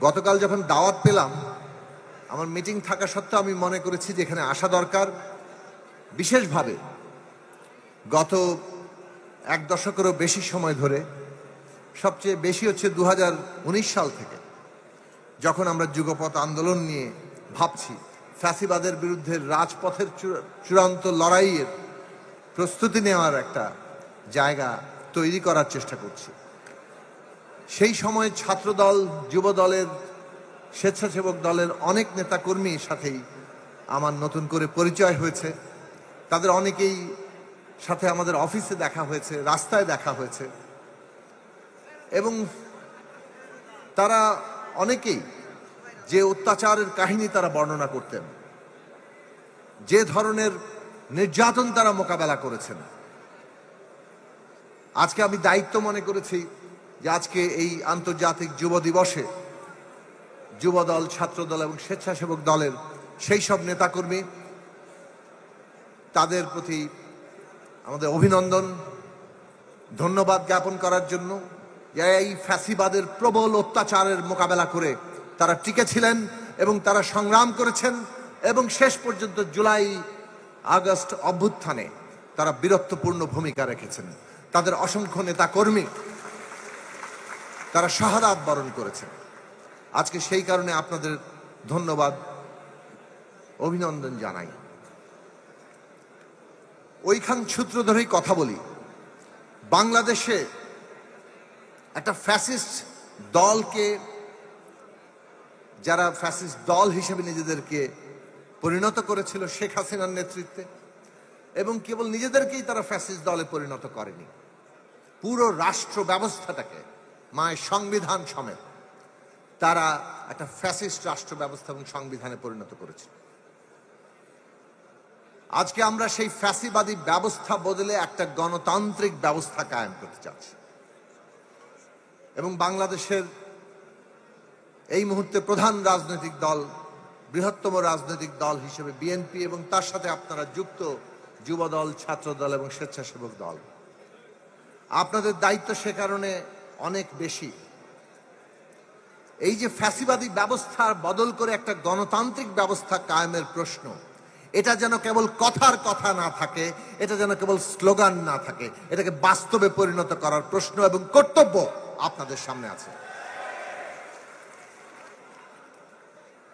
গতকাল যখন দাওয়াত পেলাম, আমার মিটিং থাকা সত্ত্বেও আমি মনে করেছি যে এখানে আসা দরকার। বিশেষভাবে গত এক দশকেরও বেশি সময় ধরে, সবচেয়ে বেশি হচ্ছে 2019 সাল থেকে, যখন আমরা যুগপৎ আন্দোলন নিয়ে ভাবছি, ফ্যাসিবাদের বিরুদ্ধে রাজপথের চূড়ান্ত লড়াইয়ের প্রস্তুতি নেওয়ার একটা জায়গা তৈরি করার চেষ্টা করছি। সেই সময় ছাত্রদল, যুব দলের, স্বেচ্ছাসেবক দলের অনেক নেতাকর্মীর সাথেই আমার নতুন করে পরিচয় হয়েছে। তাদের অনেকেই সাথে আমাদের অফিসে দেখা হয়েছে, রাস্তায় দেখা হয়েছে, এবং তারা অনেকেই যে অত্যাচারের কাহিনী তারা বর্ণনা করতেন, যে ধরনের নির্যাতন তারা মোকাবেলা করেছেন, আজকে আমি দায়িত্ব মনে করেছি যে আজকে এই আন্তর্জাতিক যুব দিবসে যুব দল, ছাত্রদল এবং স্বেচ্ছাসেবক দলের সেই সব নেতাকর্মী, তাদের প্রতি আমাদের অভিনন্দন, ধন্যবাদ জ্ঞাপন করার জন্য, যারা এই ফ্যাসিবাদের প্রবল অত্যাচারের মোকাবেলা করে তারা টিকে ছিলেন এবং তারা সংগ্রাম করেছেন এবং শেষ পর্যন্ত জুলাই আগস্ট অভ্যুত্থানে তারা বীরত্বপূর্ণ ভূমিকা রেখেছেন। তাদের অসংখ্য নেতাকর্মী তারা শাহাদাত বরণ করেছেন। আজকে সেই কারণে আপনাদের ধন্যবাদ, অভিনন্দন জানাই। ওইখান সূত্র ধরেই কথা বলি। বাংলাদেশে একটা ফ্যাসিস্ট দলকে, যারা ফ্যাসিস্ট দল হিসেবে নিজেদেরকে পরিণত করেছিল শেখ হাসিনার নেতৃত্বে, এবং কেবল নিজেদেরকেই তারা ফ্যাসিস্ট দলে পরিণত করেনি, পুরো রাষ্ট্র ব্যবস্থাটাকে, মায়ের সংবিধান সমেত তারা একটা ফ্যাসিস্ট রাষ্ট্র ব্যবস্থা এবং সংবিধানে পরিণত করেছিল। আজকে আমরা সেই ফ্যাসিবাদী ব্যবস্থা বদলে একটা গণতান্ত্রিক ব্যবস্থা কায়েম করতে চাচ্ছি, এবং বাংলাদেশের এই মুহূর্তে প্রধান রাজনৈতিক দল, বৃহত্তম রাজনৈতিক দল হিসেবে বিএনপি, এবং তার সাথে আপনারা যুক্ত যুবদল, ছাত্রদল এবং স্বেচ্ছাসেবক দল। আপনাদের দায়িত্ব সে কারণে অনেক বেশি। এই যে ফ্যাসিবাদী ব্যবস্থার বদল করে একটা গণতান্ত্রিক ব্যবস্থা কায়েমের প্রশ্ন, এটা যেন কেবল কথার কথা না থাকে, এটা যেন কেবল স্লোগান না থাকে, এটাকে বাস্তবে পরিণত করার প্রশ্ন এবং কর্তব্য আপনাদের সামনে আছে।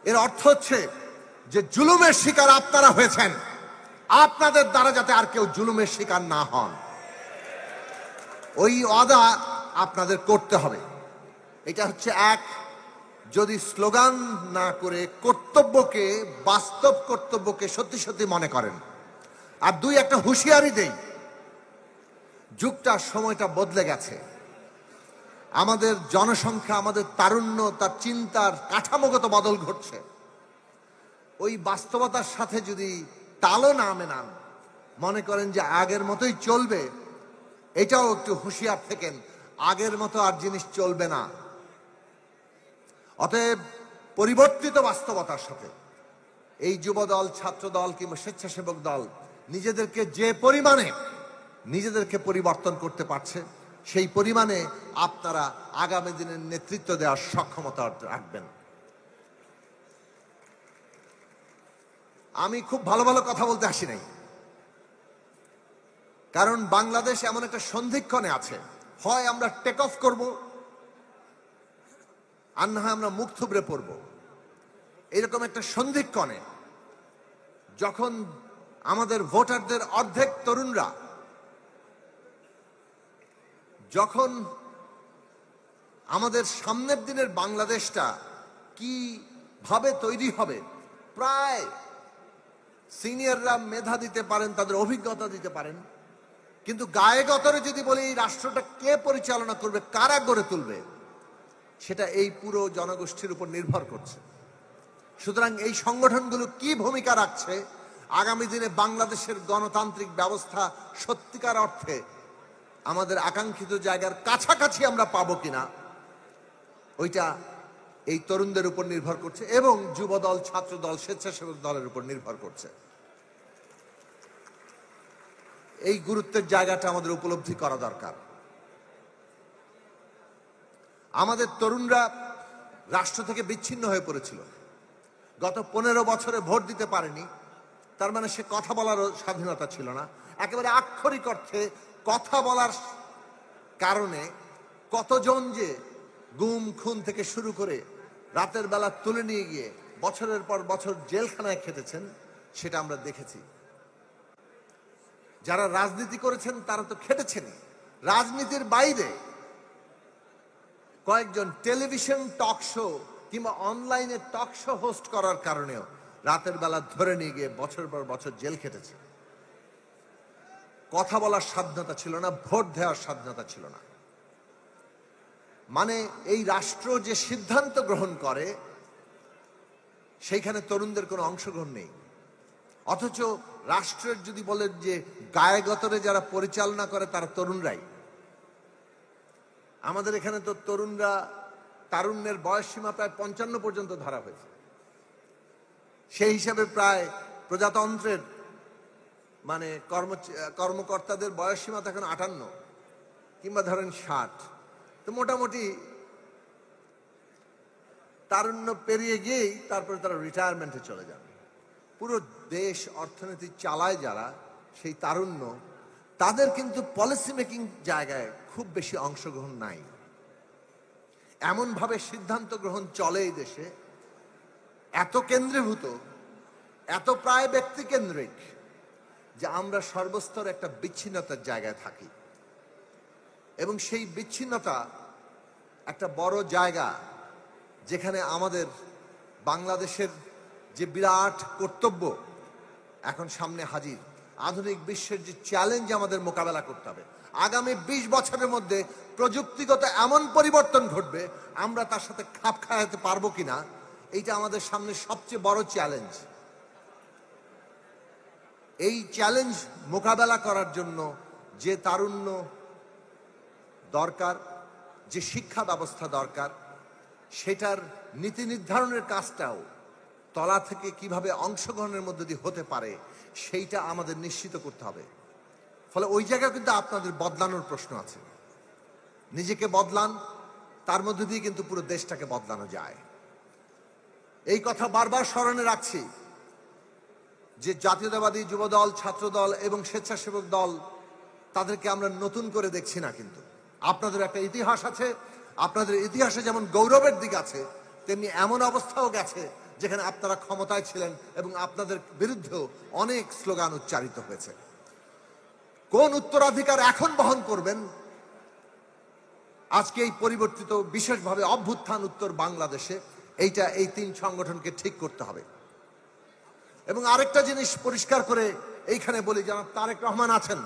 এর অর্থ হচ্ছে যে জুলুমের শিকার আপনারা হয়েছেন, আপনাদের দ্বারা যাতে আর কেউ জুলুমের শিকার না হন, ওই ওয়াদা আপনাদের করতে হবে। এটা হচ্ছে এক, যদি স্লোগান না করে কর্তব্যকে, বাস্তব কর্তব্যকে সত্যি সত্যি মনে করেন। আর দুই, একটা হুঁশিয়ারি দেই, যুগটা, সময়টা বদলে গেছে। আমাদের জনসংখ্যা, আমাদের তারুণ্য, তার চিন্তার কাঠামোগত বদল ঘটছে। ওই বাস্তবতার সাথে যদি তালও না মেলান, মনে করেন যে আগের মতোই চলবে, এটাও একটু হুঁশিয়ার থেকেন, আগের মতো আর জিনিস চলবে না। অতএব পরিবর্তিত বাস্তবতার সাথে এই যুবদল, ছাত্রদল কিংবা স্বেচ্ছাসেবক দল নিজেদেরকে যে পরিমাণে নিজেদেরকে পরিবর্তন করতে পারছে, সেই পরিমাণে আপনারা আগামী দিনের নেতৃত্ব দেওয়ার সক্ষমতা রাখবেন। আমি খুব ভালো ভালো কথা বলতে আসি নাই, কারণ বাংলাদেশ এমন একটা সন্ধিক্ষণে আছে, হয় আমরা টেক অফ করব, আর না হয় আমরা মুখ থুবড়ে পড়ব। এরকম একটা সন্ধিক্ষণে যখন আমাদের ভোটারদের অর্ধেক তরুণরা, যখন আমাদের সামনের দিনের বাংলাদেশটা কিভাবে তৈরি হবে, প্রায় সিনিয়ররা মেধা দিতে পারেন, তাদের অভিজ্ঞতা দিতে পারেন, কিন্তু গায়ে গতরে যদি বলি এই রাষ্ট্রটা কে পরিচালনা করবে, কারা গড়ে তুলবে, সেটা এই পুরো জনগোষ্ঠীর উপর নির্ভর করছে। সুতরাং এই সংগঠনগুলো কি ভূমিকা রাখছে, আগামী দিনে বাংলাদেশের গণতান্ত্রিক ব্যবস্থা সত্যিকার অর্থে আমাদের আকাঙ্ক্ষিত জায়গার কাছাকাছি আমরা পাবো কিনা, ওইটা এই তরুণদের উপর নির্ভর করছে, এবং যুবদল, ছাত্রদল, স্বেচ্ছাসেবক দলের উপর নির্ভর করছে। এই গুরুত্বের জায়গাটা আমাদের উপলব্ধি করা দরকার। আমাদের তরুণরা রাষ্ট্র থেকে বিচ্ছিন্ন হয়ে পড়েছিল। গত 15 বছরে ভোট দিতে পারেনি, তার মানে সে কথা বলারও স্বাধীনতা ছিল না। একেবারে আক্ষরিক অর্থে কথা বলার কারণে কতজন যে গুম খুন থেকে শুরু করে রাতের বেলা তুলে নিয়ে গিয়ে বছরের পর বছর জেলখানায় খেটেছেন সেটা আমরা দেখেছি। যারা রাজনীতি করেছেন তারা তো খেটেছেনই, রাজনীতির বাইরে কয়েকজন টেলিভিশন টক শো কিংবা অনলাইনে টক শো হোস্ট করার কারণেও রাতের বেলা ধরে নিয়ে গিয়ে বছর পর বছর জেল খেটেছে। কথা বলার স্বাধীনতা ছিল না, ভোট দেওয়ার স্বাধীনতা ছিল না। মানে এই রাষ্ট্র যে সিদ্ধান্ত গ্রহণ করে সেইখানে তরুণদের কোনো অংশগ্রহণ নেই। অথচ রাষ্ট্রের যদি বলেন যে গায়ে গতরে যারা পরিচালনা করে তারা তরুণরাই। আমাদের এখানে তো তরুণরা, তারুণ্যের বয়স সীমা প্রায় 55 পর্যন্ত ধরা হয়েছে। সেই হিসাবে প্রায় প্রজাতন্ত্রের মানে কর্মকর্তাদের বয়স সীমা তো এখন 58 কিংবা ধরেন 60। তো মোটামুটি তারুণ্য পেরিয়ে গিয়েই তারপরে তারা রিটায়ারমেন্টে চলে যান। পুরো দেশ অর্থনীতি চালায় যারা, সেই তারুণ্য, তাদের কিন্তু পলিসি মেকিং জায়গায় খুব বেশি অংশগ্রহণ নাই। এমনভাবে সিদ্ধান্ত গ্রহণ চলে এই দেশে, এত কেন্দ্রীভূত, এত প্রায় ব্যক্তিকেন্দ্রিক, যে আমরা সর্বস্তর একটা বিচ্ছিন্নতার জায়গায় থাকি। এবং সেই বিচ্ছিন্নতা একটা বড় জায়গা যেখানে আমাদের বাংলাদেশের যে বিরাট কর্তব্য এখন সামনে হাজির, আধুনিক বিশ্বের যে চ্যালেঞ্জ আমাদের মোকাবেলা করতে হবে। আগামী 20 বছরের মধ্যে প্রযুক্তিগত এমন পরিবর্তন ঘটবে, আমরা তার সাথে খাপ খাওয়াতে পারবো কিনা, এইটা আমাদের সামনে সবচেয়ে বড় চ্যালেঞ্জ। এই চ্যালেঞ্জ মোকাবেলা করার জন্য যে তারুণ্য দরকার, যে শিক্ষা ব্যবস্থা দরকার, সেটার নীতি নির্ধারণের কাজটাও তলা থেকে কিভাবে অংশগ্রহণের মধ্যে দিয়ে হতে পারে সেইটা আমাদের নিশ্চিত করতে হবে। ফলে ওই জায়গায় কিন্তু আপনাদের বদলানোর প্রশ্ন আছে। নিজেকে বদলান, তার মধ্যে দিয়ে কিন্তু পুরো দেশটাকে বদলানো যায়। এই কথা বারবার স্মরণে রাখছি যে জাতীয়তাবাদী যুবদল, ছাত্রদল এবং স্বেচ্ছাসেবক দল, তাদেরকে আমরা নতুন করে দেখছি না। কিন্তু আপনাদের একটা ইতিহাস আছে, আপনাদের ইতিহাসে যেমন গৌরবের দিক আছে, তেমনি এমন অবস্থাও গেছে যেখানে আপনারা ক্ষমতায় ছিলেন এবং আপনাদের বিরুদ্ধেও অনেক স্লোগান উচ্চারিত হয়েছে। কোন উত্তরাধিকার এখন বহন করবেন আজকে এই পরিবর্তিত বিশেষভাবে অভ্যুত্থান উত্তর বাংলাদেশে, এইটা এই 3 সংগঠনকে ঠিক করতে হবে। এবং আরেকটা জিনিস পরিষ্কার করে এইখানে বলি, জনাব তারেক রহমান আছেন,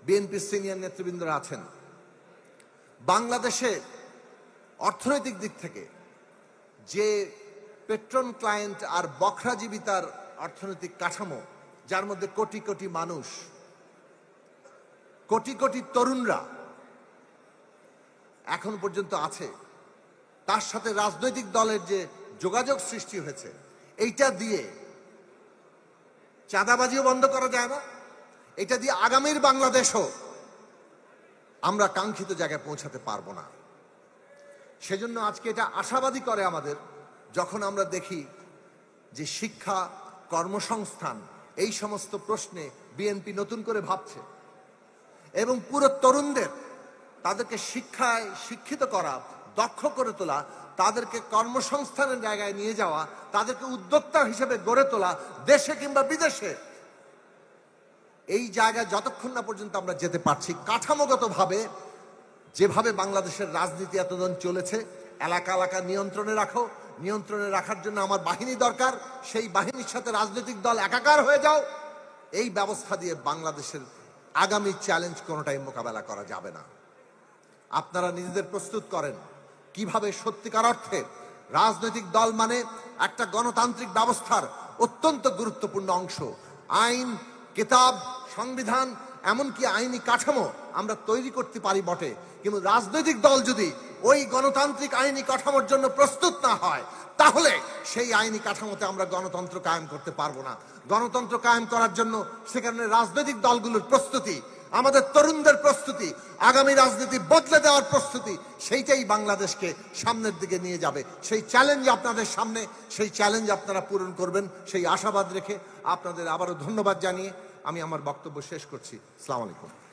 বিএনপির সিনিয়র নেতৃবৃন্দরা আছেন। বাংলাদেশে অর্থনৈতিক দিক থেকে যে পেট্রন ক্লায়েন্ট আর বখরাজীবিতার অর্থনৈতিক কাঠামো, যার মধ্যে কোটি কোটি মানুষ, কোটি কোটি তরুণরা এখন পর্যন্ত আছে, তার সাথে রাজনৈতিক দলের যে যোগাযোগ সৃষ্টি হয়েছে, এইটা দিয়ে চাঁদাবাজিও বন্ধ করা যায় না। এটা দিয়ে আগামীর বাংলাদেশও আমরা কাঙ্ক্ষিত জায়গায় পৌঁছাতে পারবো না। সেজন্য আজকে এটা আশাবাদী করে আমাদের, যখন আমরা দেখি যে শিক্ষা, কর্মসংস্থান, এই সমস্ত প্রশ্নে বিএনপি নতুন করে ভাবছে এবং পুরো তরুণদের তাদেরকে শিক্ষায় শিক্ষিত করা, দক্ষ করে তোলা, তাদেরকে কর্মসংস্থানের জায়গায় নিয়ে যাওয়া, তাদেরকে উদ্যোক্তা হিসেবে গড়ে তোলা, দেশে কিংবা বিদেশে। এই জায়গায় যতক্ষণ না পর্যন্ত আমরা যেতে পারছি, কাঠামোগতভাবে যেভাবে বাংলাদেশের রাজনীতি এতদিন চলেছে, এলাকা এলাকা নিয়ন্ত্রণে রাখো, নিয়ন্ত্রণে রাখার জন্য আমার বাহিনী দরকার, সেই বাহিনীর সাথে রাজনৈতিক দল একাকার হয়ে যাও, এই ব্যবস্থা দিয়ে বাংলাদেশের আগামী চ্যালেঞ্জ কোনোটাই মোকাবেলা করা যাবে না। আপনারা নিজেদের প্রস্তুত করেন কিভাবে সত্যিকার অর্থে রাজনৈতিক দল মানে একটা গণতান্ত্রিক ব্যবস্থার অত্যন্ত গুরুত্বপূর্ণ অংশ। আইন, কিতাব, সংবিধান, এমনকি আইনি কাঠামো আমরা তৈরি করতে পারি বটে, কিন্তু রাজনৈতিক দল যদি ওই গণতান্ত্রিক আইনি কাঠামোর জন্য প্রস্তুত না হয়, তাহলে সেই আইনি কাঠামোতে আমরা গণতন্ত্র কায়েম করতে পারবো না। গণতন্ত্র কায়েম করার জন্য সেখানে রাজনৈতিক দলগুলোর প্রস্তুতি আমাদের তরুণদের প্রস্তুতি, আগামী রাজনীতি বদলে দেওয়ার প্রস্তুতি, সেইটাই বাংলাদেশকে সামনের দিকে নিয়ে যাবে। সেই চ্যালেঞ্জ আপনাদের সামনে, সেই চ্যালেঞ্জ আপনারা পূরণ করবেন, সেই আশাবাদ রেখে আপনাদের আবারও ধন্যবাদ জানিয়ে আমি আমার বক্তব্য শেষ করছি। আসসালামু আলাইকুম।